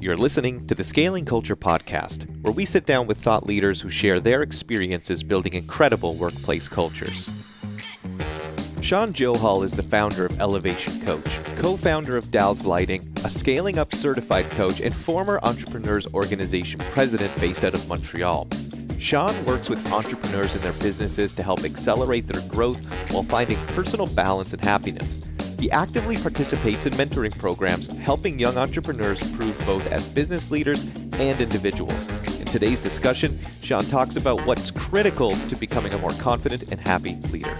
You're listening to the Scaling Culture Podcast, where we sit down with thought leaders who share their experiences building incredible workplace cultures. Shawn Johal is the founder of Elevation Coach, co-founder of Dal's Lighting, a scaling up certified coach, and former Entrepreneurs Organization president based out of Montreal. Shawn works with entrepreneurs in their businesses to help accelerate their growth while finding personal balance and happiness. He actively participates in mentoring programs, helping young entrepreneurs prove both as business leaders and individuals. In today's discussion, Shawn talks about what's critical to becoming a more confident and happy leader.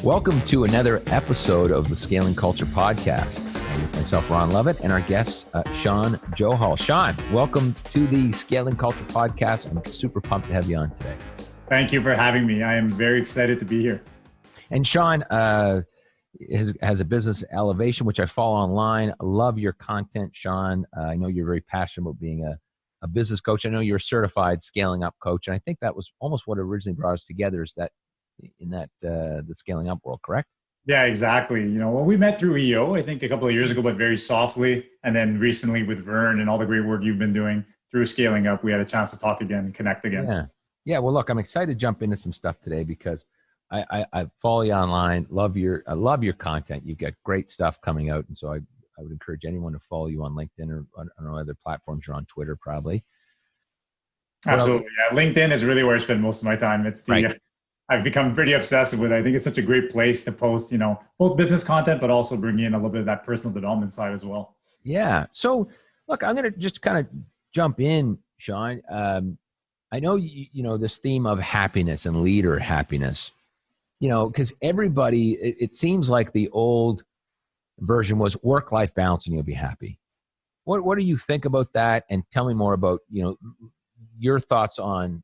Welcome to another episode of the Scaling Culture Podcast. I'm with myself, Ron Lovett, and our guest, Shawn Johal. Shawn, welcome to the Scaling Culture Podcast. I'm super pumped to have you on today. Thank you for having me. I am very excited to be here. And Shawn has a business, Elevation, which I follow online. I love your content, Shawn. I know you're very passionate about being a business coach. I know you're a certified scaling up coach, and I think that was almost what originally brought us together. Is that in the scaling up world, correct? Yeah, exactly. Well, we met through EO, I think a couple of years ago, but very softly. And then recently with Vern and all the great work you've been doing through scaling up, we had a chance to talk again and connect again. Yeah. Well, look, I'm excited to jump into some stuff today because I follow you online. I love your content. You've got great stuff coming out. And so I would encourage anyone to follow you on LinkedIn or on other platforms. You're on Twitter, probably. Absolutely. Yeah. LinkedIn is really where I spend most of my time. It's right. I've become pretty obsessive with it. I think it's such a great place to post, both business content, but also bring in a little bit of that personal development side as well. Yeah. So look, I'm going to just kind of jump in, Shawn. I know, this theme of happiness and leader happiness, because everybody, it seems like the old version was work-life balance and you'll be happy. What do you think about that? And tell me more about, your thoughts on,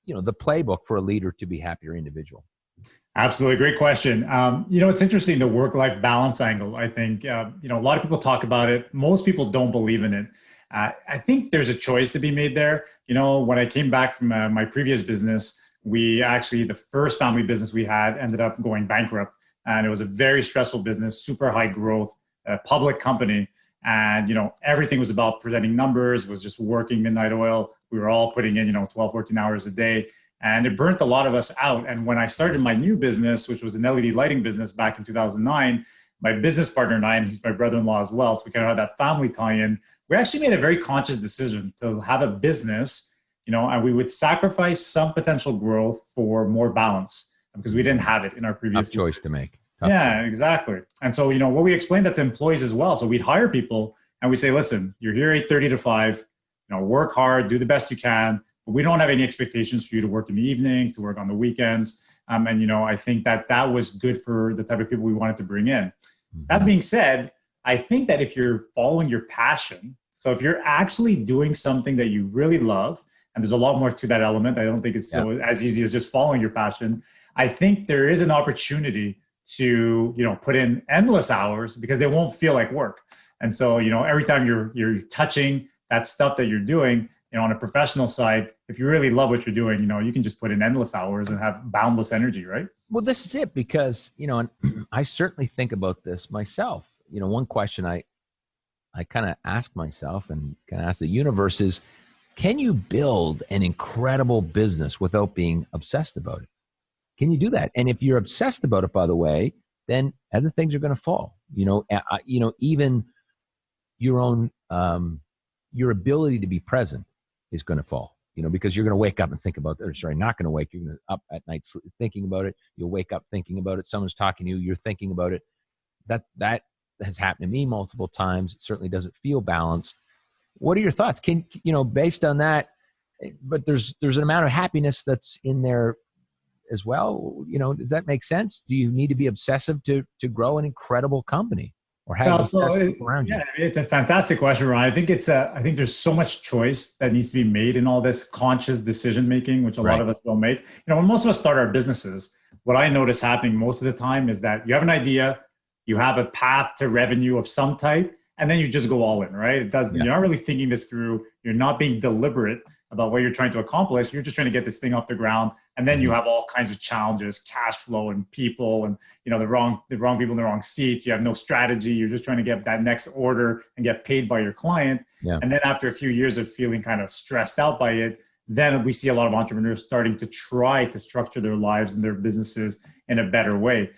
the playbook for a leader to be happier individual. Absolutely. Great question. It's interesting, the work-life balance angle. I think, a lot of people talk about it. Most people don't believe in it. I think there's a choice to be made there. When I came back from my previous business, the first family business we had ended up going bankrupt. And it was a very stressful business, super high growth, public company. And, everything was about presenting numbers, was just working midnight oil. We were all putting in, 12, 14 hours a day. And it burnt a lot of us out. And when I started my new business, which was an LED lighting business back in 2009, my business partner and I, and he's my brother-in-law as well, so we kind of had that family tie-in. We actually made a very conscious decision to have a business, and we would sacrifice some potential growth for more balance because we didn't have it in our previous Tough choice to make. Exactly. And so, what we explained that to employees as well. So we'd hire people and we'd say, listen, you're here 8:30 to 5, work hard, do the best you can, but we don't have any expectations for you to work in the evenings, to work on the weekends. I think that was good for the type of people we wanted to bring in. Mm-hmm. That being said, I think that if you're following your passion, so if you're actually doing something that you really love, and there's a lot more to that element, I don't think it's so as easy as just following your passion. I think there is an opportunity to, put in endless hours because they won't feel like work. And so, every time you're touching that stuff that you're doing, on a professional side, if you really love what you're doing, you can just put in endless hours and have boundless energy, right? Well, this is it because, and I certainly think about this myself. One question I kind of ask myself and kind of ask the universe is, can you build an incredible business without being obsessed about it? Can you do that? And if you're obsessed about it, by the way, then other things are going to fall. Even your own, your ability to be present is going to fall. Because you're going to wake up and think about it. Not going to wake. You're going to up at night thinking about it. You'll wake up thinking about it. Someone's talking to you. You're thinking about it. That has happened to me multiple times. It certainly doesn't feel balanced. What are your thoughts? Can based on that? But there's an amount of happiness that's in there as well. Does that make sense? Do you need to be obsessive to grow an incredible company or have people around you? Yeah, it's a fantastic question, Ron. I think I think there's so much choice that needs to be made in all this conscious decision making, which a lot of us don't make. When most of us start our businesses, what I notice happening most of the time is that you have an idea, you have a path to revenue of some type, and then you just go all in, right? You're not really thinking this through. You're not being deliberate about what you're trying to accomplish. You're just trying to get this thing off the ground, And then you have all kinds of challenges, cash flow and people, and the wrong people in the wrong seats. You have no strategy. You're just trying to get that next order and get paid by your client. Yeah. And then after a few years of feeling kind of stressed out by it, then we see a lot of entrepreneurs starting to try to structure their lives and their businesses in a better way.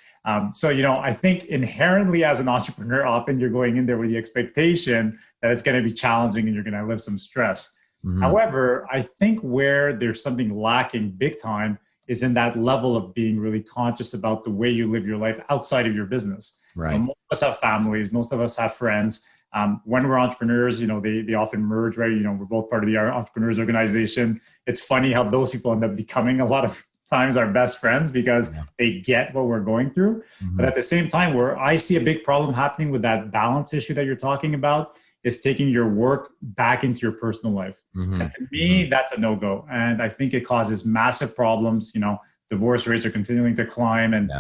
So, I think inherently as an entrepreneur, often you're going in there with the expectation that it's going to be challenging and you're going to live some stress. Mm-hmm. However, I think where there's something lacking big time is in that level of being really conscious about the way you live your life outside of your business. Right. Most of us have families, most of us have friends. When we're entrepreneurs, they often merge, right? We're both part of the entrepreneurs organization. It's funny how those people end up becoming a lot of times our best friends because they get what we're going through. Mm-hmm. But at the same time, where I see a big problem happening with that balance issue that you're talking about is taking your work back into your personal life. Mm-hmm. And to me, that's a no-go. And I think it causes massive problems. Divorce rates are continuing to climb, and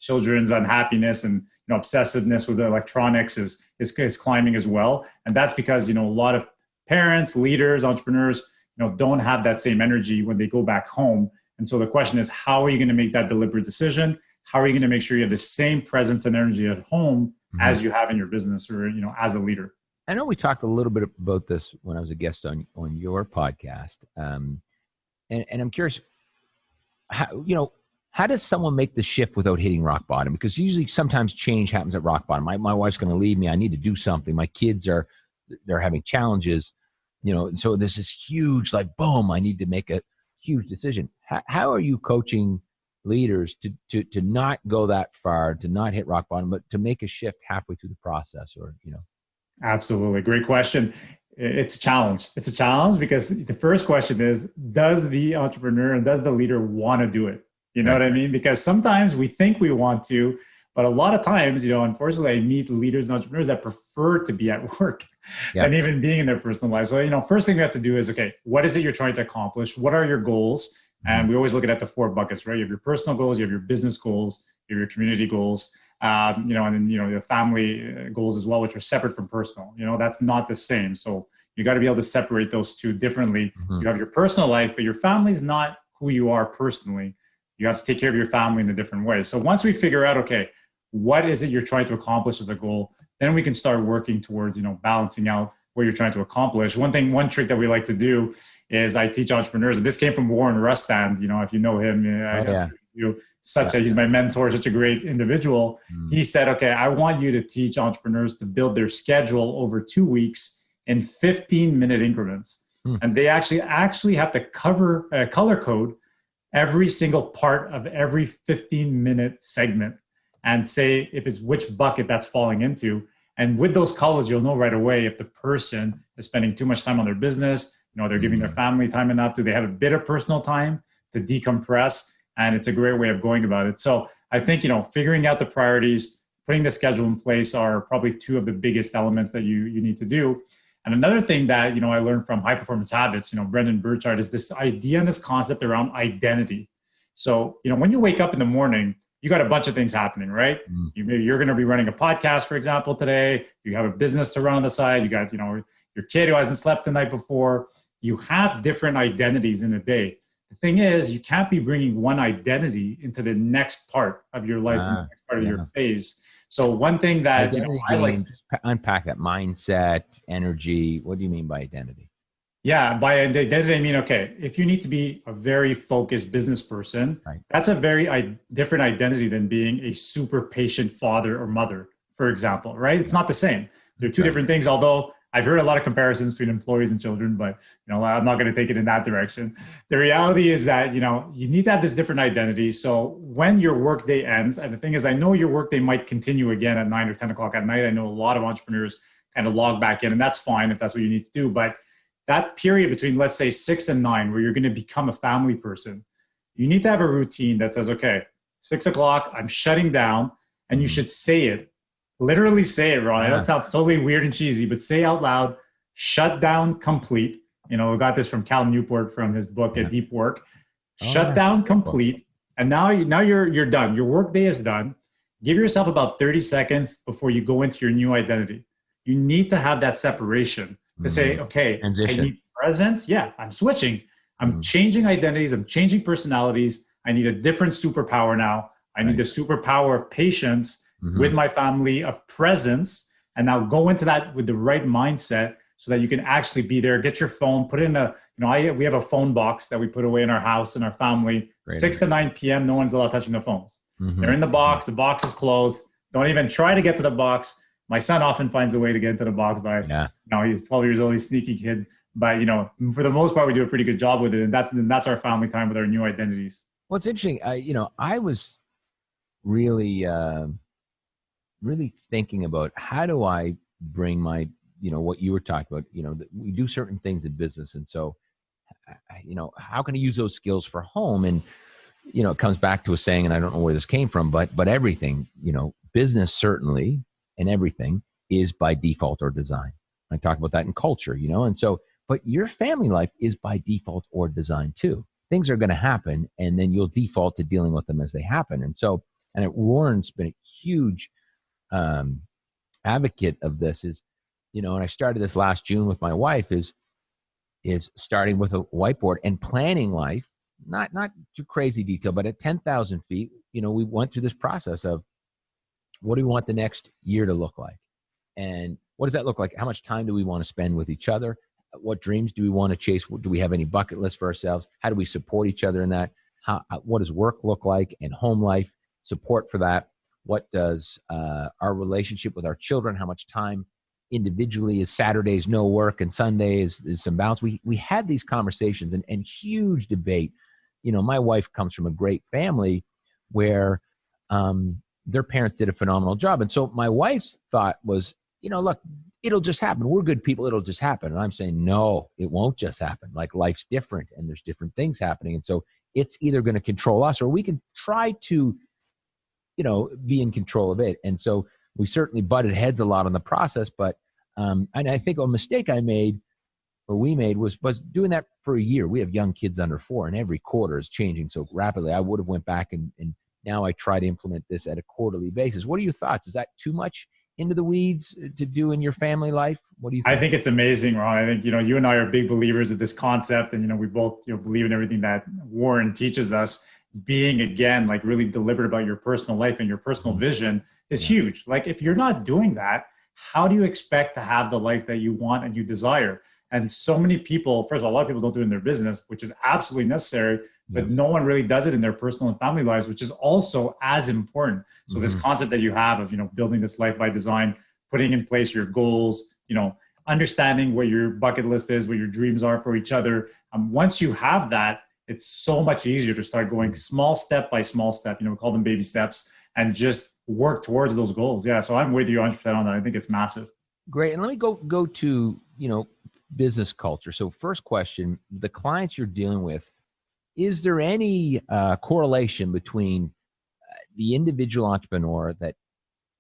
children's unhappiness and obsessiveness with electronics is climbing as well. And that's because a lot of parents, leaders, entrepreneurs don't have that same energy when they go back home. And so the question is, how are you going to make that deliberate decision? How are you going to make sure you have the same presence and energy at home as you have in your business or as a leader? I know we talked a little bit about this when I was a guest on your podcast, and I'm curious. How does someone make the shift without hitting rock bottom? Because usually sometimes change happens at rock bottom. My wife's going to leave me. I need to do something. My kids they're having challenges, so this is huge, like, boom, I need to make a huge decision. How are you coaching leaders to not go that far, to not hit rock bottom, but to make a shift halfway through the process Absolutely. Great question. It's a challenge. It's a challenge because the first question is, does the entrepreneur and does the leader want to do it? You know what I mean? Because sometimes we think we want to, but a lot of times, unfortunately, I meet leaders and entrepreneurs that prefer to be at work and even being in their personal life. So, first thing we have to do is, okay, what is it you're trying to accomplish? What are your goals? And we always look at the 4 buckets, right? You have your personal goals, you have your business goals, you have your community goals, and then, your family goals as well, which are separate from personal. That's not the same. So you got to be able to separate those two differently. Mm-hmm. You have your personal life, but your family is not who you are personally. You have to take care of your family in a different way. So once we figure out, okay, what is it you're trying to accomplish as a goal, then we can start working towards, balancing out what you're trying to accomplish. One trick that we like to do is I teach entrepreneurs, and this came from Warren Rustand, if you know him, he's my mentor, such a great individual. He said, okay, I want you to teach entrepreneurs to build their schedule over 2 weeks in 15-minute increments. And they actually have to color code every single part of every 15-minute segment and say if it's which bucket that's falling into. And with those colors, you'll know right away if the person is spending too much time on their business, they're giving their family time enough. Do they have a bit of personal time to decompress? And it's a great way of going about it. So I think, figuring out the priorities, putting the schedule in place are probably 2 of the biggest elements that you need to do. And another thing that, I learned from High Performance Habits, Brendan Burchard, is this idea and this concept around identity. So, when you wake up in the morning, you got a bunch of things happening, right? Maybe you're going to be running a podcast, for example, today. You have a business to run on the side. You got, your kid who hasn't slept the night before. You have different identities in a day. The thing is, you can't be bringing one identity into the next part of your life, and the next part of your phase. So one thing that I like to unpack that mindset, energy. What do you mean by identity? Yeah, by identity, I mean, okay, if you need to be a very focused business person, that's a very different identity than being a super patient father or mother, for example, right? It's not the same. They're 2 different things, although I've heard a lot of comparisons between employees and children, but I'm not going to take it in that direction. The reality is that, you need to have this different identity. So when your workday ends, and the thing is, I know your workday might continue again at 9 or 10 o'clock at night. I know a lot of entrepreneurs kind of log back in, and that's fine if that's what you need to do. But that period between, let's say, 6 and 9, where you're going to become a family person, you need to have a routine that says, okay, 6 o'clock, I'm shutting down, and you should say it. Literally say it, Ron. I know it sounds totally weird and cheesy, but say out loud, shut down complete. We got this from Cal Newport from his book, Deep Work. Shut down complete. And now you're done. Your workday is done. Give yourself about 30 seconds before you go into your new identity. You need to have that separation to say, okay, transition. I need presence. Yeah, I'm switching. I'm changing identities. I'm changing personalities. I need a different superpower now. I need the superpower of patience with my family, of presence, and now go into that with the right mindset so that you can actually be there. Get your phone, put it in a, we have a phone box that we put away in our house, in our family. 6 to 9 p.m., no one's allowed touching their phones. They're in the box is closed. Don't even try to get to the box. My son often finds a way to get into the box by, he's 12 years old, he's a sneaky kid. But, for the most part, we do a pretty good job with it. And that's our family time with our new identities. Well, it's interesting. I was really, really thinking about how do I bring my, what you were talking about, we do certain things in business. And so, how can I use those skills for home? And, it comes back to a saying, and I don't know where this came from, but everything, business certainly, and everything is by default or design. I talk about that in culture, and so, but your family life is by default or design too. Things are going to happen, and then you'll default to dealing with them as they happen. And so, Warren's been a huge advocate of this is, and I started this last June with my wife is starting with a whiteboard and planning life, not too crazy detail, but at 10,000 feet, we went through this process of what do we want the next year to look like? And what does that look like? How much time do we want to spend with each other? What dreams do we want to chase? Do we have any bucket lists for ourselves? How do we support each other in that? What does work look like and home life? Support for that. What does our relationship with our children? How much time individually is Saturdays no work and Sundays is some balance? We had these conversations and huge debate. My wife comes from a great family where their parents did a phenomenal job. And so my wife's thought was, look, it'll just happen. We're good people. It'll just happen. And I'm saying, no, it won't just happen. Like life's different and there's different things happening. And so it's either going to control us or we can try to, be in control of it. And so we certainly butted heads a lot on the process, but, and I think a mistake I made or we made was doing that for a year. We have young kids under 4 and every quarter is changing so rapidly. I would have went back and now I try to implement this at a quarterly basis. What are your thoughts? Is that too much into the weeds to do in your family life? What do you think? I think it's amazing, Ron. I think, you and I are big believers of this concept and, we both, believe in everything that Warren teaches us. Being, again, like really deliberate about your personal life and your personal vision is huge. Like if you're not doing that, how do you expect to have the life that you want and you desire? And so many people, first of all, a lot of people don't do it in their business, which is absolutely necessary, but no one really does it in their personal and family lives, which is also as important. So this concept that you have of, building this life by design, putting in place your goals, understanding what your bucket list is, what your dreams are for each other. Once you have that, it's so much easier to start going small step by small step, we call them baby steps, and just work towards those goals. Yeah. So I'm with you 100% on that. I think it's massive. Great. And let me go to, business culture. So first question, the clients you're dealing with, is there any correlation between the individual entrepreneur that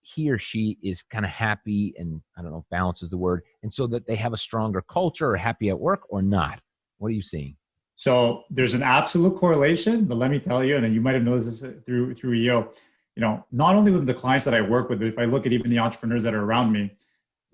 he or she is kind of happy and I don't know if balance is the word, and so that they have a stronger culture or happy at work or not? What are you seeing? So there's an absolute correlation, but let me tell you, and you might have noticed this through EO, not only with the clients that I work with, but if I look at even the entrepreneurs that are around me,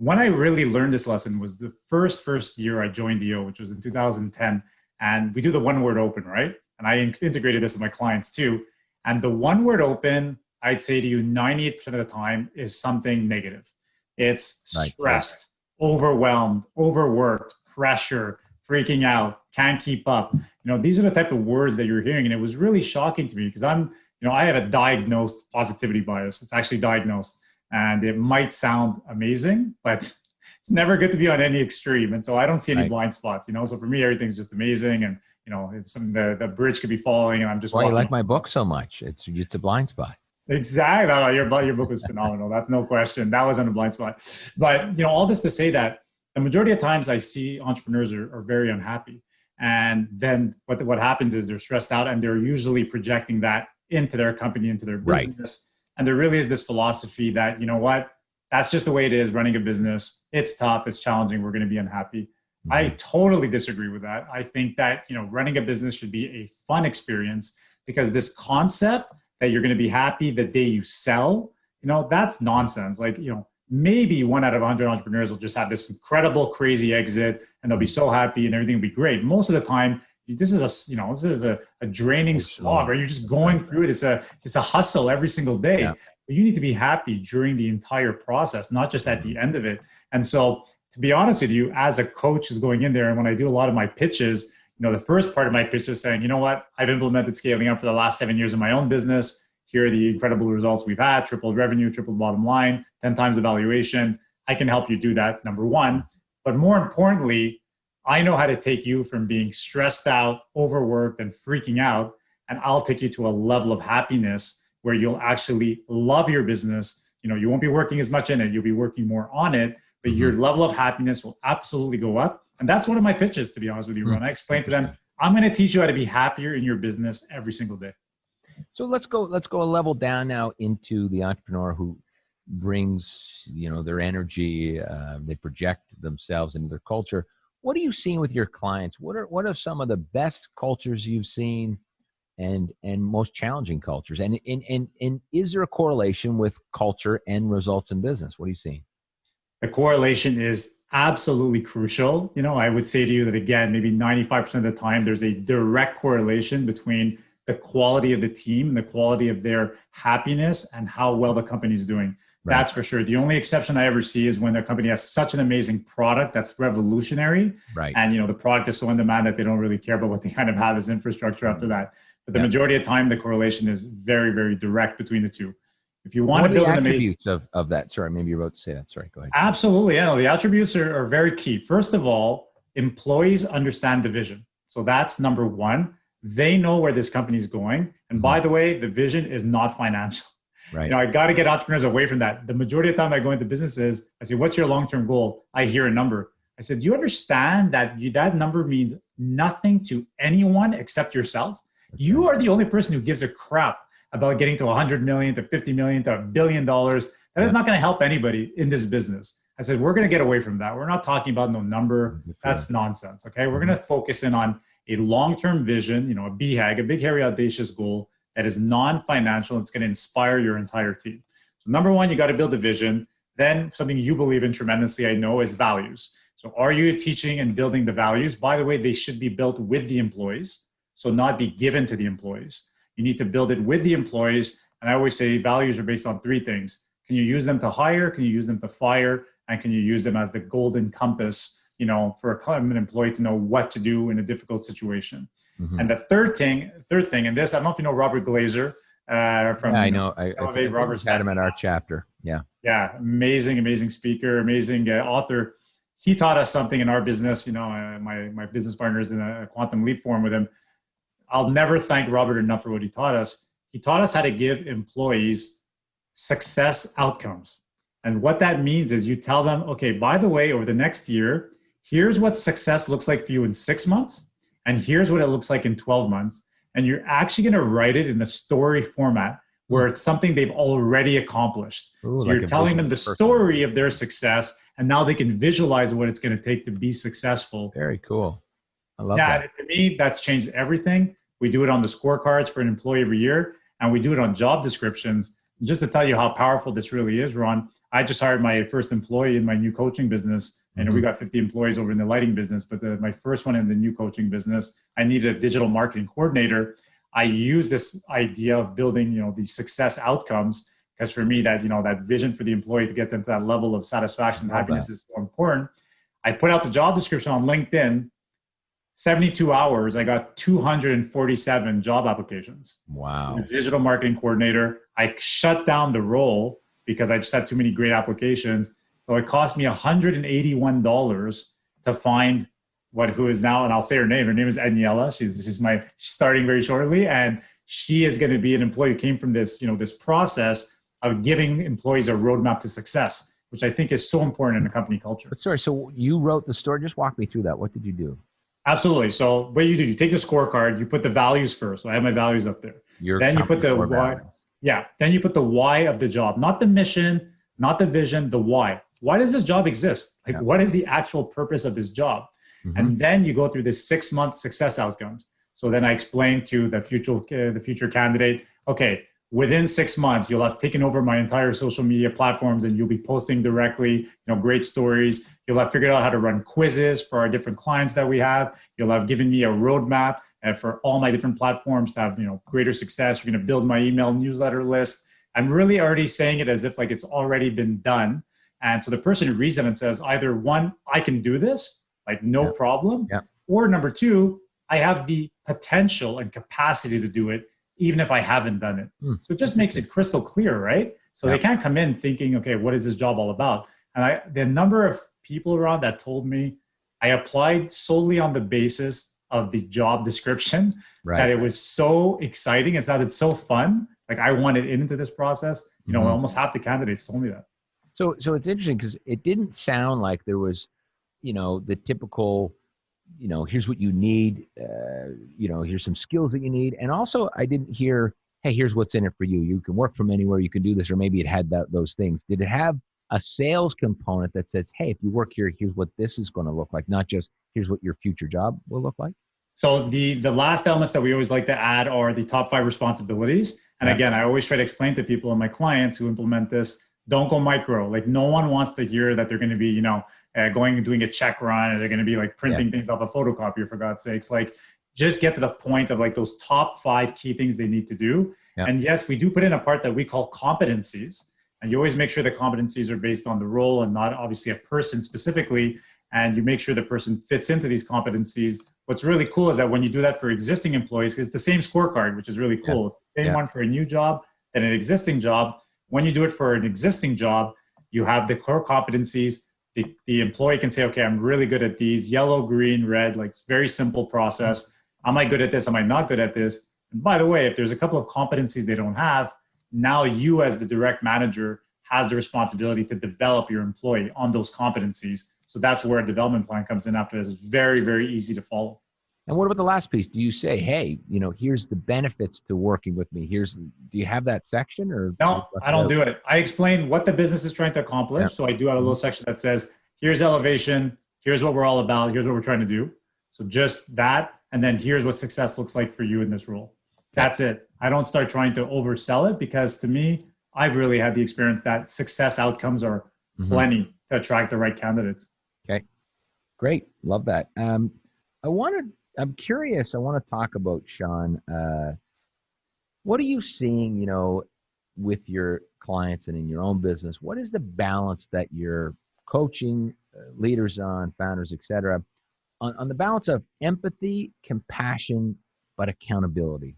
when I really learned this lesson was the first year I joined EO, which was in 2010. And we do the one word open, right? And I integrated this with my clients too. And the one word open, I'd say to you 98% of the time is something negative. It's stressed, overwhelmed, overworked, pressure, freaking out, can't keep up. These are the type of words that you're hearing. And it was really shocking to me because I have a diagnosed positivity bias. It's actually diagnosed. And it might sound amazing, but it's never good to be on any extreme. And so I don't see any blind spots, So for me, everything's just amazing. And, it's something the bridge could be falling and I'm just why you like my book so much. It's a blind spot. Exactly. Your book was phenomenal. That's no question. That wasn't a blind spot. But, all this to say that the majority of times I see entrepreneurs are very unhappy. And then what happens is they're stressed out and they're usually projecting that into their company, into their business. Right. And there really is this philosophy that, that's just the way it is running a business. It's tough. It's challenging. We're going to be unhappy. Mm-hmm. I totally disagree with that. I think that, running a business should be a fun experience because this concept that you're going to be happy the day you sell, that's nonsense. Like, maybe 1 out of 100 entrepreneurs will just have this incredible, crazy exit and they'll be so happy and everything will be great. Most of the time, this is a draining slog, or you're just going through it. It's a hustle every single day. Yeah. But you need to be happy during the entire process, not just at the end of it. And so, to be honest with you, as a coach who's going in there, and when I do a lot of my pitches, the first part of my pitch is saying, you know what, I've implemented scaling up for the last 7 years in my own business. Here are the incredible results we've had: tripled revenue, tripled bottom line, 10 times the valuation. I can help you do that, number one. But more importantly, I know how to take you from being stressed out, overworked, and freaking out, and I'll take you to a level of happiness where you'll actually love your business. You won't be working as much in it. You'll be working more on it, but your level of happiness will absolutely go up. And that's one of my pitches, to be honest with you, Ron. I explain to them, I'm going to teach you how to be happier in your business every single day. So let's go a level down now into the entrepreneur who brings, their energy, they project themselves into their culture. What are you seeing with your clients? What are some of the best cultures you've seen and most challenging cultures? And is there a correlation with culture and results in business? What are you seeing? The correlation is absolutely crucial. I would say to you that, again, maybe 95% of the time, there's a direct correlation between the quality of the team and the quality of their happiness and how well the company's doing. Right. That's for sure. The only exception I ever see is when the company has such an amazing product that's revolutionary. Right. And, the product is so in demand that they don't really care about what they kind of have as infrastructure after that. But the majority of the time, the correlation is very, very direct between the two. If you want to build an amazing attributes of that, sorry, maybe you're about to say that. Sorry, go ahead. Absolutely. Yeah, the attributes are very key. First of all, employees understand the vision. So that's number one. They know where this company is going. And by the way, the vision is not financial. Right. I got to get entrepreneurs away from that. The majority of the time I go into businesses, I say, what's your long-term goal? I hear a number. I said, do you understand that that number means nothing to anyone except yourself? Okay. You are the only person who gives a crap about getting to 100 million, to 50 million, to $1 billion. That is not going to help anybody in this business. I said, we're going to get away from that. We're not talking about no number. That's nonsense. Okay. We're going to focus in on a long-term vision, a BHAG, a big, hairy, audacious goal that is non-financial. It's going to inspire your entire team. So number one, you got to build a vision. Then something you believe in tremendously, I know, is values. So are you teaching and building the values? By the way, they should be built with the employees. So not be given to the employees. You need to build it with the employees. And I always say values are based on three things. Can you use them to hire? Can you use them to fire? And can you use them as the golden compass, for an employee to know what to do in a difficult situation? Mm-hmm. And the third thing, and this, I don't know if you know Robert Glazer from. Yeah, I know. I Robert's had him at our chapter. Yeah. Yeah. Amazing speaker, amazing author. He taught us something in our business. My business partner is in a quantum leap forum with him. I'll never thank Robert enough for what he taught us. He taught us how to give employees success outcomes. And what that means is you tell them, okay, by the way, over the next year, here's what success looks like for you in 6 months. And here's what it looks like in 12 months. And you're actually going to write it in a story format where it's something they've already accomplished. Ooh, so you're telling them the story of their success, and now they can visualize what it's going to take to be successful. Very cool. I love that. To me, that's changed everything. We do it on the scorecards for an employee every year, and we do it on job descriptions. Just to tell you how powerful this really is, Ron, I just hired my first employee in my new coaching business. And we got 50 employees over in the lighting business, but my first one in the new coaching business, I needed a digital marketing coordinator. I use this idea of building, these success outcomes, because for me, that vision for the employee to get them to that level of satisfaction and happiness is so important. I put out the job description on LinkedIn. 72 hours, I got 247 job applications. Wow. The digital marketing coordinator. I shut down the role because I just had too many great applications. So it cost me $181 to find who is now, and I'll say her name. Her name is Aniela. She's starting very shortly. And she is going to be an employee who came from this, this process of giving employees a roadmap to success, which I think is so important in a company culture. But sorry, so you wrote the story. Just walk me through that. What did you do? Absolutely. So what you do, you take the scorecard, you put the values first. So I have my values up there. Then you put the why. Values. Yeah. Then you put the why of the job, not the mission, not the vision, the why. Why does this job exist? What is the actual purpose of this job? Mm-hmm. And then you go through this 6-month success outcomes. So then I explain to the future candidate, okay, within 6 months, you'll have taken over my entire social media platforms and you'll be posting directly, great stories. You'll have figured out how to run quizzes for our different clients that we have. You'll have given me a roadmap for all my different platforms to have, greater success. You're going to build my email newsletter list. I'm really already saying it as if like it's already been done. And so the person who reads it and says either one, I can do this, like no problem. Yeah. Or number two, I have the potential and capacity to do it, even if I haven't done it. So it just makes it crystal clear, right? So they can't come in thinking, okay, what is this job all about? And the number of people around that told me I applied solely on the basis of the job description, that it was so exciting. It sounded so fun. Like I wanted into this process. Almost half the candidates told me that. So it's interesting because it didn't sound like there was, the typical, here's what you need, here's some skills that you need. And also I didn't hear, hey, here's what's in it for you. You can work from anywhere, you can do this, or maybe it had those things. Did it have a sales component that says, hey, if you work here, here's what this is going to look like, not just here's what your future job will look like? So the last elements that we always like to add are the top 5 responsibilities. And again, I always try to explain to people and my clients who implement this, don't go micro. Like no one wants to hear that they're going to be, going and doing a check run, or they're going to be like printing things off a photocopier, for God's sakes. Like just get to the point of like those top 5 key things they need to do. And yes, we do put in a part that we call competencies. And you always make sure the competencies are based on the role and not obviously a person specifically. And you make sure the person fits into these competencies. What's really cool is that when you do that for existing employees, because it's the same scorecard, which is really cool. It's the same one for a new job and an existing job. When you do it for an existing job, you have the core competencies. The employee can say, okay, I'm really good at these, yellow, green, red, like it's very simple process. Am I good at this? Am I not good at this? And by the way, if there's a couple of competencies they don't have, now you as the direct manager has the responsibility to develop your employee on those competencies. So that's where a development plan comes in after this. It's very, very easy to follow. And what about the last piece? Do you say, hey, here's the benefits to working with me? Do you have that section or? No, I don't do it. I explain what the business is trying to accomplish. So I do have a little section that says, here's elevation. Here's what we're all about. Here's what we're trying to do. So just that. And then here's what success looks like for you in this role. That's it. I don't start trying to oversell it because to me, I've really had the experience that success outcomes are plenty to attract the right candidates. Okay, great. Love that. I'm curious. I want to talk about, Shawn, what are you seeing, with your clients and in your own business? What is the balance that you're coaching leaders on, founders, et cetera, on the balance of empathy, compassion, but accountability?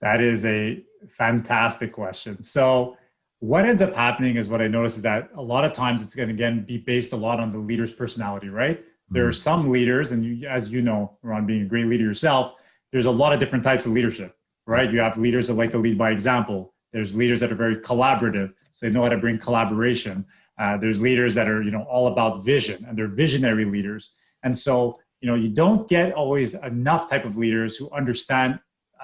That is a fantastic question. So what ends up happening is what I notice is that a lot of times it's going to, again, be based a lot on the leader's personality, right? There are some leaders, and you, as you know, Ron, being a great leader yourself, there's a lot of different types of leadership, right? You have leaders that like to lead by example. There's leaders that are very collaborative, so they know how to bring collaboration. There's leaders that are, all about vision, and they're visionary leaders. And so, you don't get always enough type of leaders who understand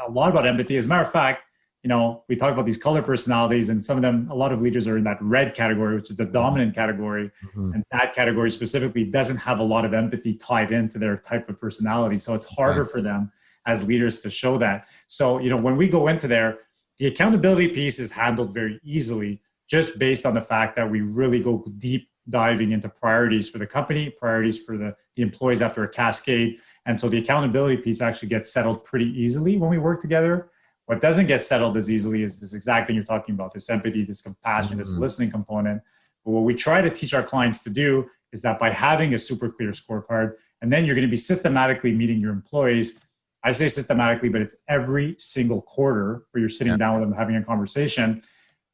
a lot about empathy. As a matter of fact, we talk about these color personalities, and some of them, a lot of leaders are in that red category, which is the dominant category. And that category specifically doesn't have a lot of empathy tied into their type of personality. So it's harder for them as leaders to show that. So, when we go into there, the accountability piece is handled very easily just based on the fact that we really go deep diving into priorities for the company, priorities for the employees after a cascade. And so the accountability piece actually gets settled pretty easily when we work together. What doesn't get settled as easily is this exact thing you're talking about, this empathy, this compassion, this listening component. But what we try to teach our clients to do is that by having a super clear scorecard, and then you're going to be systematically meeting your employees. I say systematically, but it's every single quarter where you're sitting down with them, having a conversation.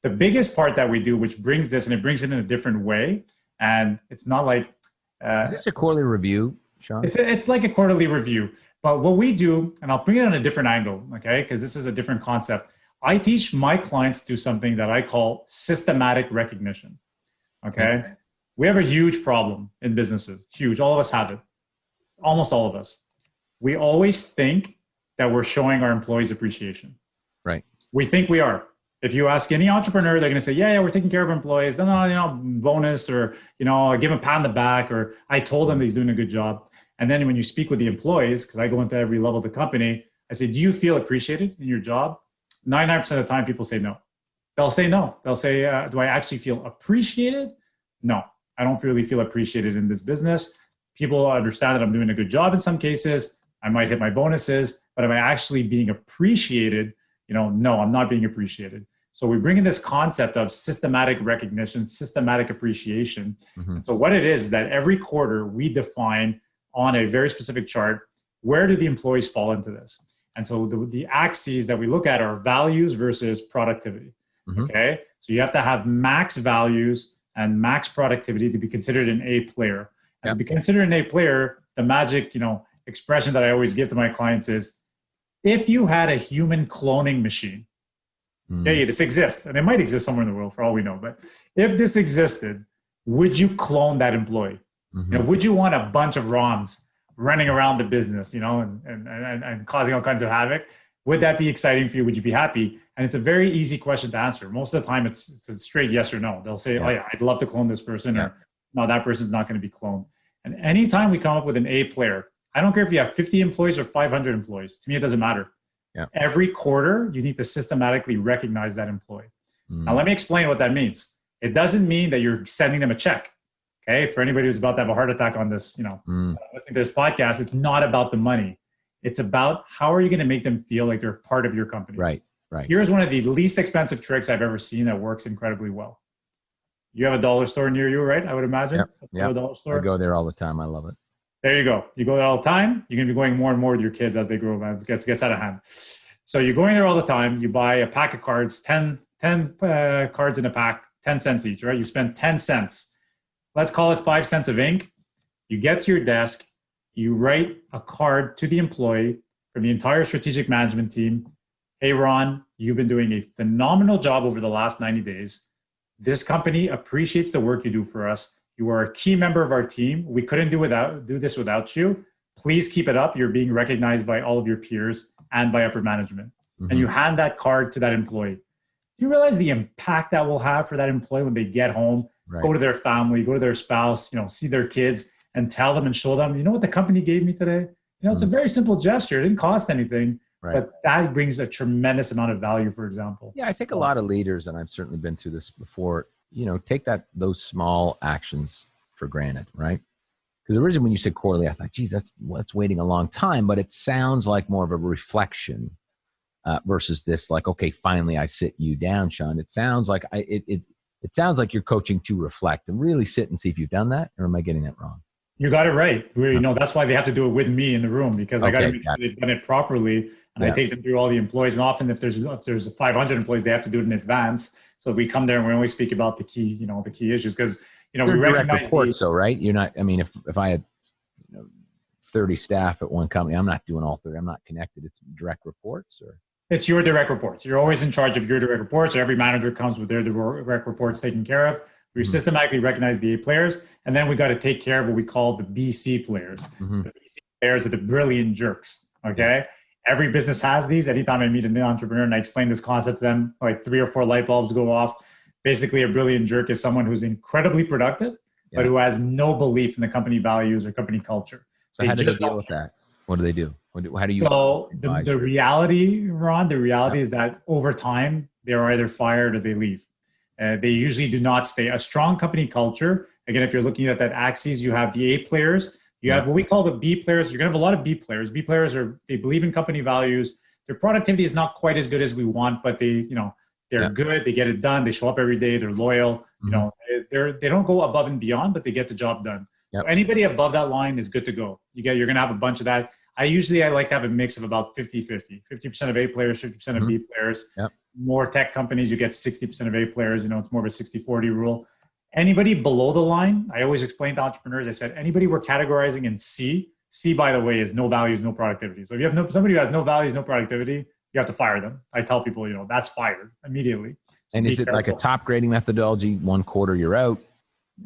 The biggest part that we do, which brings this, and it brings it in a different way, and it's not like... is this a quarterly review, Shawn? It's like a quarterly review. But what we do, and I'll bring it on a different angle, okay, because this is a different concept. I teach my clients to do something that I call systematic recognition, okay? We have a huge problem in businesses, huge. All of us have it, almost all of us. We always think that we're showing our employees appreciation. Right. We think we are. If you ask any entrepreneur, they're going to say, yeah, we're taking care of employees. No, bonus, or, I give him a pat on the back, or I told him that he's doing a good job. And then when you speak with the employees, because I go into every level of the company, I say, do you feel appreciated in your job? 99% of the time, people say no. They'll say no. They'll say, do I actually feel appreciated? No, I don't really feel appreciated in this business. People understand that I'm doing a good job in some cases. I might hit my bonuses, but am I actually being appreciated? No, I'm not being appreciated. So we bring in this concept of systematic recognition, systematic appreciation. And so what it is that every quarter we define on a very specific chart, where do the employees fall into this? And so the axes that we look at are values versus productivity. Okay. So you have to have max values and max productivity to be considered an A player. And to be considered an A player, the magic, expression that I always give to my clients is, if you had a human cloning machine, okay, this exists, and it might exist somewhere in the world for all we know, but if this existed, would you clone that employee? Would you want a bunch of ROMs running around the business, and causing all kinds of havoc? Would that be exciting for you? Would you be happy? And it's a very easy question to answer. Most of the time, it's a straight yes or no. They'll say, oh yeah, I'd love to clone this person, or no, that person's not going to be cloned. And anytime we come up with an A player, I don't care if you have 50 employees or 500 employees. To me, it doesn't matter. Every quarter, you need to systematically recognize that employee. Now, let me explain what that means. It doesn't mean that you're sending them a check. Okay, for anybody who's about to have a heart attack on this, listening to this podcast, it's not about the money. It's about how are you going to make them feel like they're part of your company. Right. Here's one of the least expensive tricks I've ever seen that works incredibly well. You have a dollar store near you, right? I would imagine. Yeah. Dollar store. I go there all the time. I love it. There you go. You go there all the time. You're going to be going more and more with your kids as they grow up. It gets out of hand. So you're going there all the time. You buy a pack of cards, 10 cards in a pack, 10 cents each, right? You spend 10 cents. Let's call it 5 cents of ink. You get to your desk. You write a card to the employee from the entire strategic management team. Hey, Ron, you've been doing a phenomenal job over the last 90 days. This company appreciates the work you do for us. You are a key member of our team. We couldn't do this without you. Please keep it up. You're being recognized by all of your peers and by upper management. And you hand that card to that employee. Do you realize the impact that will have for that employee when they get home, go to their family, go to their spouse, see their kids, and tell them and show them, you know what the company gave me today? It's a very simple gesture. It didn't cost anything, but that brings a tremendous amount of value, for example. Yeah, I think a lot of leaders, and I've certainly been through this before, take those small actions for granted, right? Because originally when you said quarterly, I thought, geez, that's waiting a long time, but it sounds like more of a reflection versus this, like, okay, finally I sit you down, Shawn. It sounds like it sounds like you're coaching to reflect and really sit and see if you've done that, or am I getting that wrong? You got it right. That's why they have to do it with me in the room, because I got to make sure they've done it properly. And I take them through all the employees. And often if there's 500 employees, they have to do it in advance. So we come there and we always speak about the key issues, because, we direct recognize reports, though, right? You're not, if I had 30 staff at one company, I'm not doing all 30. I'm not connected. It's direct reports, or? It's your direct reports. You're always in charge of your direct reports, or every manager comes with their direct reports taken care of. We systematically recognize the A players, and then we got to take care of what we call the BC players. So the BC players are the brilliant jerks, okay? Every business has these. Anytime I meet a new entrepreneur and I explain this concept to them, like 3 or 4 light bulbs go off. Basically, a brilliant jerk is someone who's incredibly productive, but who has no belief in the company values or company culture. So how do they deal with that? What do they do? How do you? So the reality, Ron, is that over time, they're either fired or they leave. They usually do not stay. A strong company culture, again, if you're looking at that axis, you have the A players. You have what we call the B players. You're going to have a lot of B players. B players they believe in company values. Their productivity is not quite as good as we want, but they're good. They get it done. They show up every day. They're loyal. They don't go above and beyond, but they get the job done. So anybody above that line is good to go. You're going to have a bunch of that. I like to have a mix of about 50-50, 50% of A players, 50% of B players. More tech companies, you get 60% of A players. It's more of a 60-40 rule. Anybody below the line, I always explain to entrepreneurs, I said, anybody we're categorizing in C, by the way, is no values, no productivity. So if you have somebody who has no values, no productivity, you have to fire them. I tell people, that's fired immediately. So and is it like a top grading methodology? 1 quarter, you're out?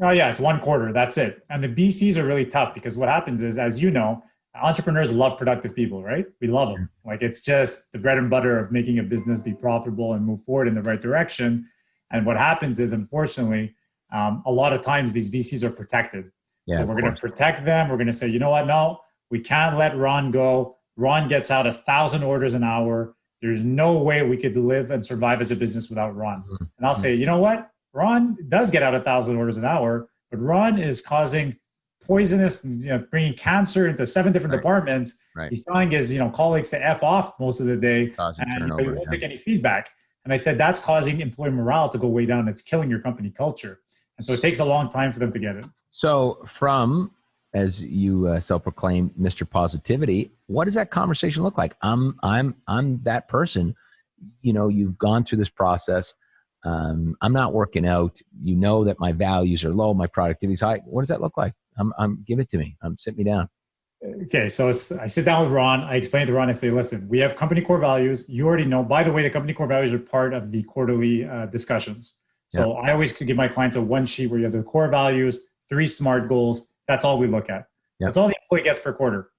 Oh yeah, it's 1 quarter. That's it. And the BCs are really tough, because what happens is, as you know, entrepreneurs love productive people, right? We love them. Like, it's just the bread and butter of making a business be profitable and move forward in the right direction. And what happens is, unfortunately, a lot of times these VCs are protected. So we're going to protect them. We're going to say, you know what? No, we can't let Ron go. Ron gets out 1,000 orders an hour. there's no way we could live and survive as a business without Ron. And I'll say, you know what? Ron does get out 1,000 orders an hour, but Ron is causing poisonous, bringing cancer into 7 different departments. Right. He's telling his, colleagues to F off most of the day, Causing and turnover, he won't take any feedback. And I said, that's causing employee morale to go way down. It's killing your company culture. And so it takes a long time for them to get it. So from, as you self-proclaim, Mr. Positivity, what does that conversation look like? I'm that person. You've gone through this process. I'm not working out. You know that my values are low, my productivity is high. What does that look like? Give it to me. Sit me down. Okay, so I sit down with Ron. I explain to Ron. I say, listen, we have company core values. You already know. By the way, the company core values are part of the quarterly discussions. So I always give my clients a one sheet where you have the core values, 3 SMART goals. That's all we look at. That's all the employee gets per quarter.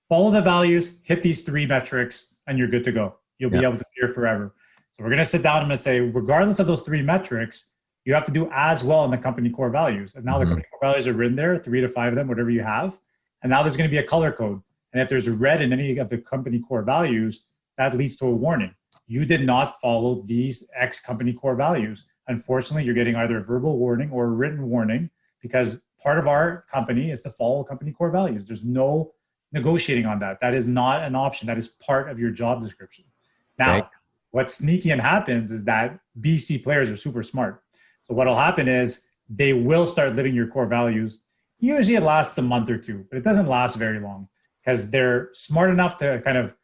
Follow the values, hit these 3 metrics, and you're good to go. You'll be able to stay here forever. So we're going to sit down and say, regardless of those 3 metrics, you have to do as well in the company core values. And now the company core values are written there, 3 to 5 of them, whatever you have. And now there's going to be a color code. And if there's red in any of the company core values, that leads to a warning. You did not follow these X company core values. Unfortunately, you're getting either a verbal warning or a written warning, because part of our company is to follow company core values. There's no negotiating on that. That is not an option. That is part of your job description. Now, what's sneaky and happens is that BC players are super smart. So what'll happen is they will start living your core values. Usually it lasts a month or 2, but it doesn't last very long because they're smart enough to kind of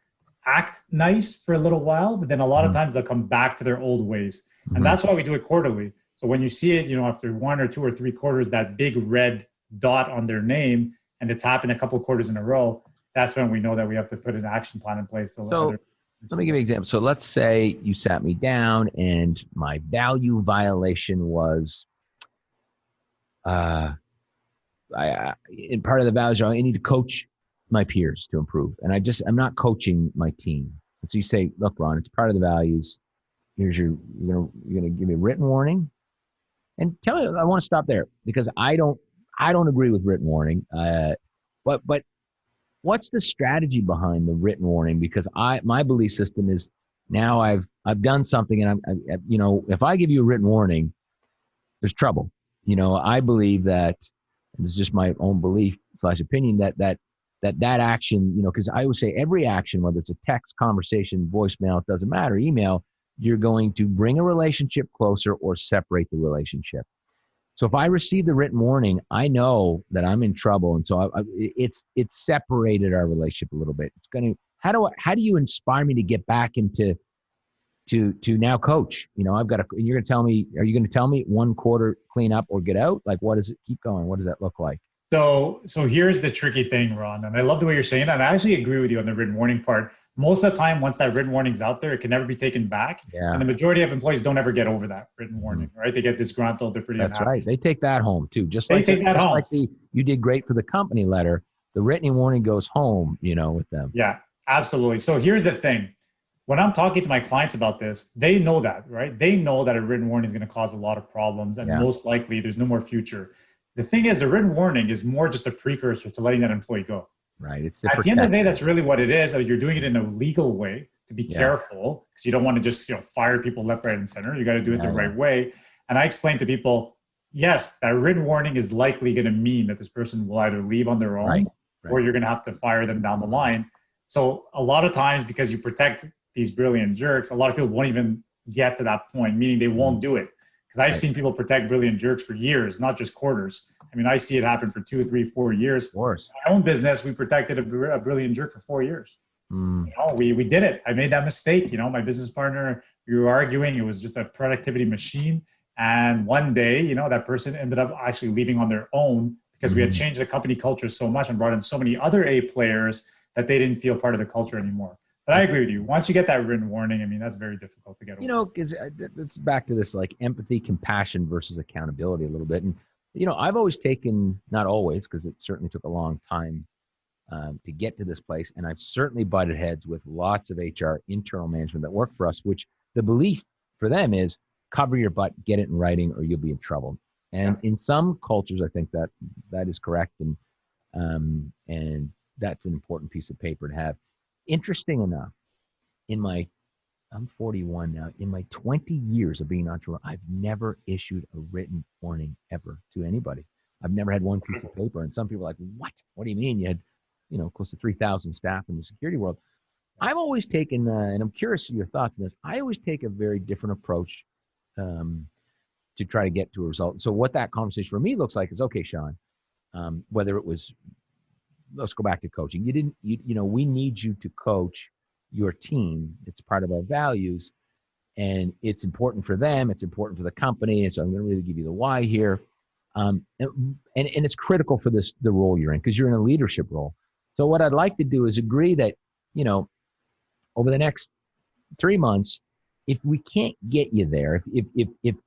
act nice for a little while, but then a lot of times they'll come back to their old ways. And that's why we do it quarterly. So when you see it, after 1 or 2 or 3 quarters, that big red dot on their name, and it's happened a couple of quarters in a row, that's when we know that we have to put an action plan in place. Let me give you an example. So let's say you sat me down and my value violation was, in part of the values, I need to coach my peers to improve. And I'm not coaching my team. And so you say, look, Ron, it's part of the values. You're gonna give me a written warning. And tell me, I want to stop there because I don't agree with written warning. But what's the strategy behind the written warning? Because my belief system is now I've done something, and if I give you a written warning, there's trouble. I believe that, and this is just my own belief / opinion, that action, because I would say every action, whether it's a text, conversation, voicemail, it doesn't matter, email, you're going to bring a relationship closer or separate the relationship. So if I receive the written warning, I know that I'm in trouble, and so it's separated our relationship a little bit. It's going to how do you inspire me to get back into to now coach? I've got you're going to tell me, are you going to tell me 1 quarter clean up or get out? Like, what does it keep going? What does that look like? So here's the tricky thing, Ron, and I love the way you're saying that. And I actually agree with you on the written warning part. Most of the time, once that written warning's out there, it can never be taken back. Yeah. And the majority of employees don't ever get over that written warning, right? They get disgruntled. They're pretty unhappy. That's right. They take that home too. Like you did great for the company letter. The written warning goes home, with them. Yeah, absolutely. So here's the thing. When I'm talking to my clients about this, they know that, right? They know that a written warning is going to cause a lot of problems, and most likely there's no more future. The thing is, the written warning is more just a precursor to letting that employee go. Right. At the end of the day, that's really what it is. You're doing it in a legal way to be careful, because you don't want to just fire people left, right, and center. You got to do it the right way. And I explain to people, yes, that written warning is likely going to mean that this person will either leave on their own, or you're going to have to fire them down the line. So a lot of times, because you protect these brilliant jerks, a lot of people won't even get to that point, meaning they won't do it. Because I've seen people protect brilliant jerks for years, not just quarters. I mean, I see it happen for 2, 3, 4 years. Of course. In my own business, we protected a brilliant jerk for 4 years. We did it. I made that mistake. My business partner, we were arguing. It was just a productivity machine. And one day, that person ended up actually leaving on their own because we had changed the company culture so much and brought in so many other A players that they didn't feel part of the culture anymore. But I agree with you. Once you get that written warning, I mean, that's very difficult to get over. It's back to this like empathy, compassion versus accountability a little bit. And, I've always taken, not always, because it certainly took a long time to get to this place. And I've certainly butted heads with lots of HR internal management that work for us, which the belief for them is cover your butt, get it in writing, or you'll be in trouble. And in some cultures, I think that is correct. And that's an important piece of paper to have. Interesting enough, in my I'm 41 now. In my 20 years of being an entrepreneur, I've never issued a written warning ever to anybody. I've never had one piece of paper. And some people are like, what? What do you mean? You had, close to 3,000 staff in the security world. I've always taken, and I'm curious of your thoughts on this, I always take a very different approach to try to get to a result. So what that conversation for me looks like is, okay, Shawn, whether it was, let's go back to coaching. We need you to coach your team. It's part of our values, and it's important for them. It's important for the company. And so I'm going to really give you the why here. And it's critical for the role you're in, because you're in a leadership role. So what I'd like to do is agree that, over the next 3 months, if we can't get you there, if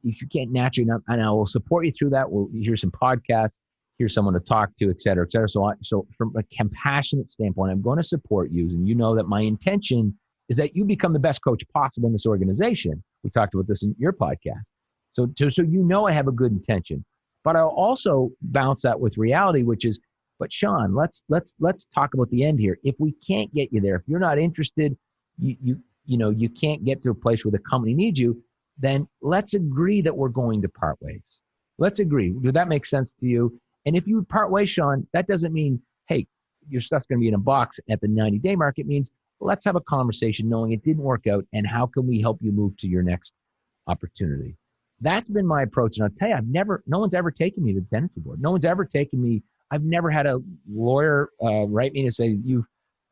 you can't naturally, and I will support you through that. We'll hear some podcasts, here's someone to talk to, et cetera, et cetera. So from a compassionate standpoint, I'm going to support you. And you know that my intention is that you become the best coach possible in this organization. We talked about this in your podcast. So I have a good intention. But I'll also bounce that with reality, which is, but Shawn, let's talk about the end here. If we can't get you there, if you're not interested, you can't get to a place where the company needs you, then let's agree that we're going to part ways. Let's agree. Does that make sense to you? And if you part ways, Shawn, that doesn't mean, hey, your stuff's going to be in a box at the 90-day mark. It means let's have a conversation knowing it didn't work out, and how can we help you move to your next opportunity? That's been my approach. And I'll tell you, no one's ever taken me to the tenancy board. No one's ever taken me. I've never had a lawyer write me to say, you've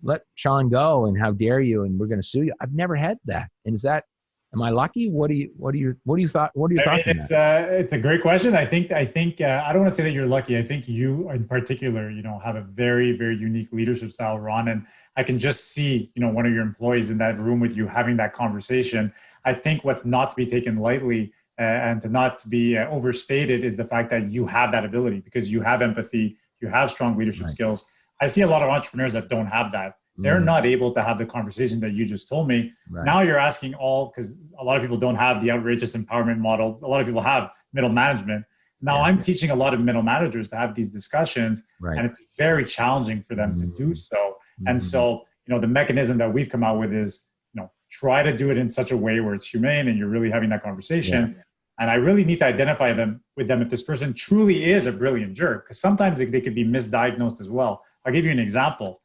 let Shawn go and how dare you, and we're going to sue you. I've never had that. And am I lucky? What are your thoughts? It's a great question. I think I don't want to say that you're lucky. I think you in particular, have a very, very unique leadership style, Ron. And I can just see, one of your employees in that room with you having that conversation. I think what's not to be taken lightly and to not to be overstated is the fact that you have that ability, because you have empathy, you have strong leadership skills. I see a lot of entrepreneurs that don't have that. They're not able to have the conversation that you just told me. Right. Now you're asking because a lot of people don't have the outrageous empowerment model. A lot of people have middle management. Now I'm teaching a lot of middle managers to have these discussions, and it's very challenging for them to do so. And so, the mechanism that we've come out with is, try to do it in such a way where it's humane and you're really having that conversation. Yeah. And I really need to identify with them if this person truly is a brilliant jerk, because sometimes they could be misdiagnosed as well. I'll give you an example.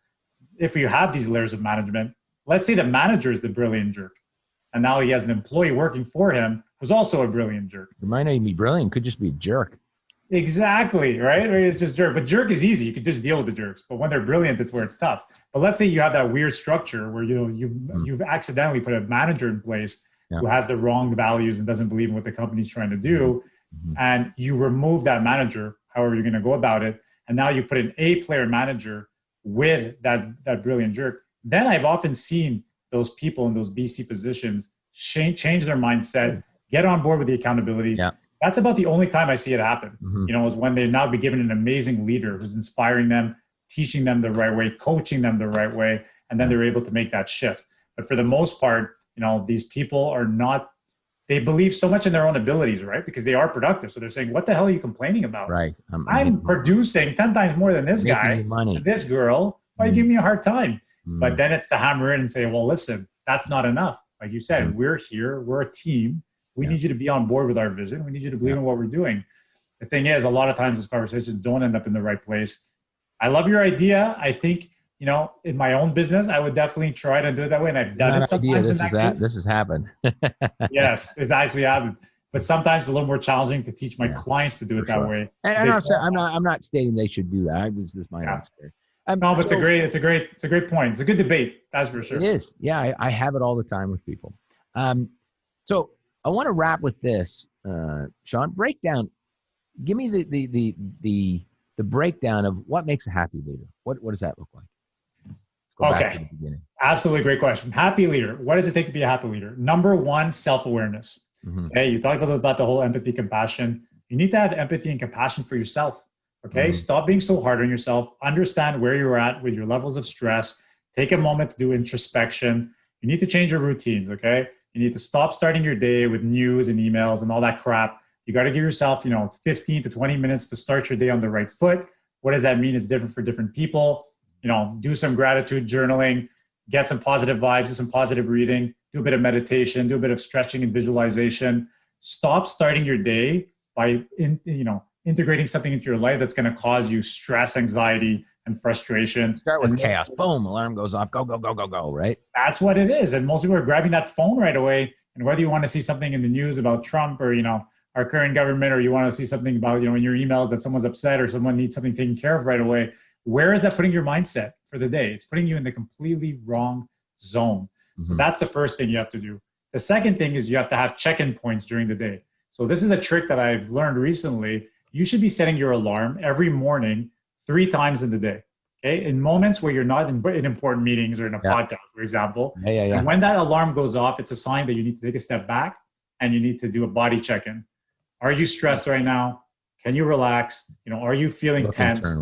If you have these layers of management, let's say the manager is the brilliant jerk, and now he has an employee working for him who's also a brilliant jerk. It might not even be brilliant. It could just be a jerk. Exactly, right? It's just jerk. But jerk is easy. You could just deal with the jerks. But when they're brilliant, that's where it's tough. But let's say you have that weird structure where you've accidentally put a manager in place who has the wrong values and doesn't believe in what the company's trying to do. And you remove that manager, however you're going to go about it. And now you put an A-player manager with that brilliant jerk. Then I've often seen those people in those BC positions change their mindset, get on board with the accountability. Yeah. That's about the only time I see it happen, is when they now be given an amazing leader who's inspiring them, teaching them the right way, coaching them the right way, and then they're able to make that shift. But for the most part, these people are not, they believe so much in their own abilities, right? Because they are productive. So they're saying, what the hell are you complaining about? Right. I'm producing 10 times more than this guy, and this girl. Why are you giving me a hard time? But then it's to hammer in and say, well, listen, that's not enough. Like you said, we're here, we're a team. We need you to be on board with our vision. We need you to believe in what we're doing. The thing is, a lot of times those conversations don't end up in the right place. I love your idea. I think, in my own business, I would definitely try to do it that way. And I've done it sometimes in that case. This has happened. Yes, it's actually happened. But sometimes it's a little more challenging to teach my clients to do it that way. And I'm not stating they should do that. I was just my own experience. No, but it's a great point. It's a good debate. That's for sure. It is. Yeah, I have it all the time with people. So I want to wrap with this, Shawn. Breakdown. Give me the breakdown of what makes a happy leader. What does that look like? Let's go back to the beginning. Absolutely great question. Happy leader. What does it take to be a happy leader? Number one, self-awareness. Okay, you talked a little bit about the whole empathy, compassion. You need to have empathy and compassion for yourself. Okay, stop being so hard on yourself. Understand where you're at with your levels of stress. Take a moment to do introspection. You need to change your routines. Okay, you need to stop starting your day with news and emails and all that crap. You got to give yourself, 15 to 20 minutes to start your day on the right foot. What does that mean? It's different for different people. Do some gratitude journaling, get some positive vibes, do some positive reading. do a bit of meditation, do a bit of stretching and visualization. Stop starting your day by integrating something into your life that's going to cause you stress, anxiety, and frustration. Start with chaos. Boom, alarm goes off. Go, go, go, go, go, right? That's what it is. And most people are grabbing that phone right away. And whether you want to see something in the news about Trump or, our current government, or you want to see something about, in your emails that someone's upset or someone needs something taken care of right away, where is that putting your mindset for the day? It's putting you in the completely wrong zone. Mm-hmm. So that's the first thing you have to do. The second thing is you have to have check-in points during the day. So this is a trick that I've learned recently. You should be setting your alarm every morning 3 times in the day. Okay. In moments where you're not in important meetings or in a podcast, for example. Yeah. And when that alarm goes off, it's a sign that you need to take a step back and you need to do a body check-in. Are you stressed right now? Can you relax? Are you feeling tense?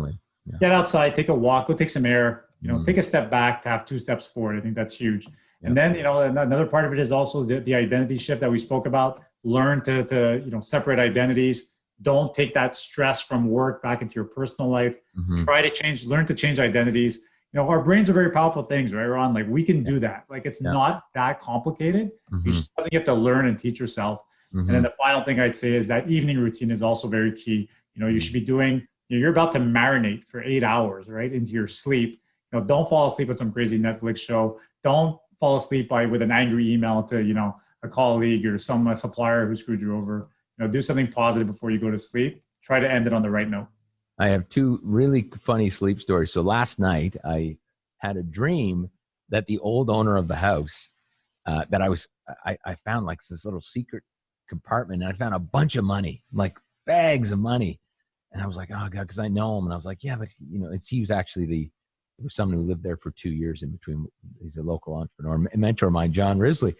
Yeah. Get outside, take a walk, go take some air, take a step back to have 2 steps forward. I think that's huge. Yeah. And then, another part of it is also the identity shift that we spoke about. Learn to separate identities. Don't take that stress from work back into your personal life. Mm-hmm. Learn to change identities. Our brains are very powerful things, right, Ron? Like we can do that. Like it's not that complicated. Mm-hmm. It's just something you have to learn and teach yourself. Mm-hmm. And then the final thing I'd say is that evening routine is also very key. You should be doing, you're about to marinate for 8 hours, right, into your sleep. Don't fall asleep with some crazy Netflix show. Don't fall asleep with an angry email to, a colleague or some supplier who screwed you over. Do something positive before you go to sleep. Try to end it on the right note. I have 2 really funny sleep stories. So last night I had a dream that the old owner of the house that I found like this little secret compartment, and I found a bunch of money, like bags of money. And I was like, oh God, because I know him. And I was like, yeah, but he was actually it was someone who lived there for 2 years in between. He's a local entrepreneur, a mentor of mine, John Risley.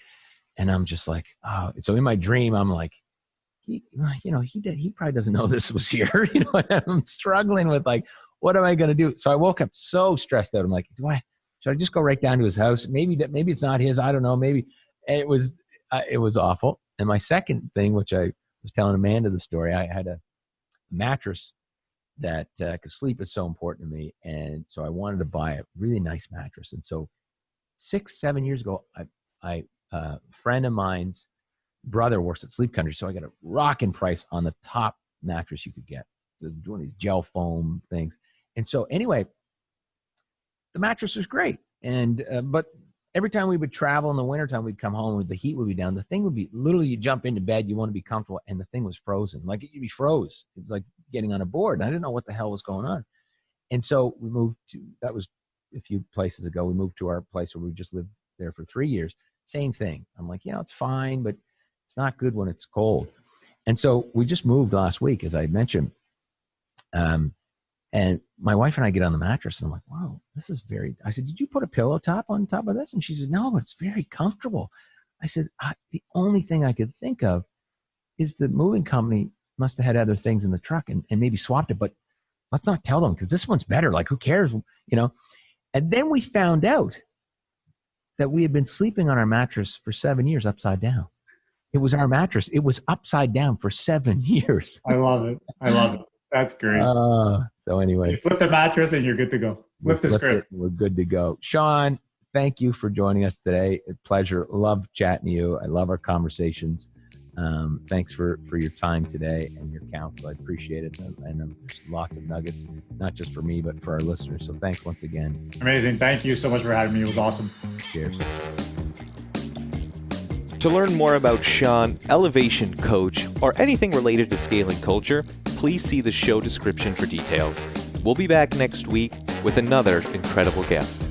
And I'm just like, oh, so in my dream, I'm like, he probably doesn't know this was here. I'm struggling with like, what am I going to do? So I woke up so stressed out. I'm like, should I just go right down to his house? Maybe it's not his. I don't know. Maybe. And it was awful. And my second thing, which I was telling Amanda the story, I had a mattress that, because sleep is so important to me. And so I wanted to buy a really nice mattress. And so 6-7 years ago, a friend of mine's brother works at Sleep Country. So I got a rocking price on the top mattress you could get. So doing these gel foam things. And so anyway, the mattress was great. And, but every time we would travel in the wintertime, we'd come home, the heat would be down. The thing would be literally, you jump into bed, you want to be comfortable, and the thing was frozen. Like you'd be froze. It was like getting on a board. And I didn't know what the hell was going on. And so we moved that was a few places ago. We moved to our place where we just lived there for 3 years. Same thing. I'm like, it's fine, but it's not good when it's cold. And so we just moved last week, as I mentioned. And my wife and I get on the mattress and I'm like, wow, this is I said, did you put a pillow top on top of this? And she said, no, it's very comfortable. I said, the only thing I could think of is the moving company must have had other things in the truck and maybe swapped it, but let's not tell them because this one's better. Like, who cares? And then we found out that we had been sleeping on our mattress for 7 years upside down. It was our mattress. It was upside down for 7 years. I love it. That's great. So anyway. You flip the mattress and you're good to go. Flip the script. We're good to go. Shawn, thank you for joining us today. A pleasure. Love chatting to you. I love our conversations. Thanks for your time today and your counsel. I appreciate it. And there's lots of nuggets, not just for me, but for our listeners. So thanks once again. Amazing. Thank you so much for having me. It was awesome. Cheers. To learn more about Shawn, Elevation Coach, or anything related to scaling culture, please see the show description for details. We'll be back next week with another incredible guest.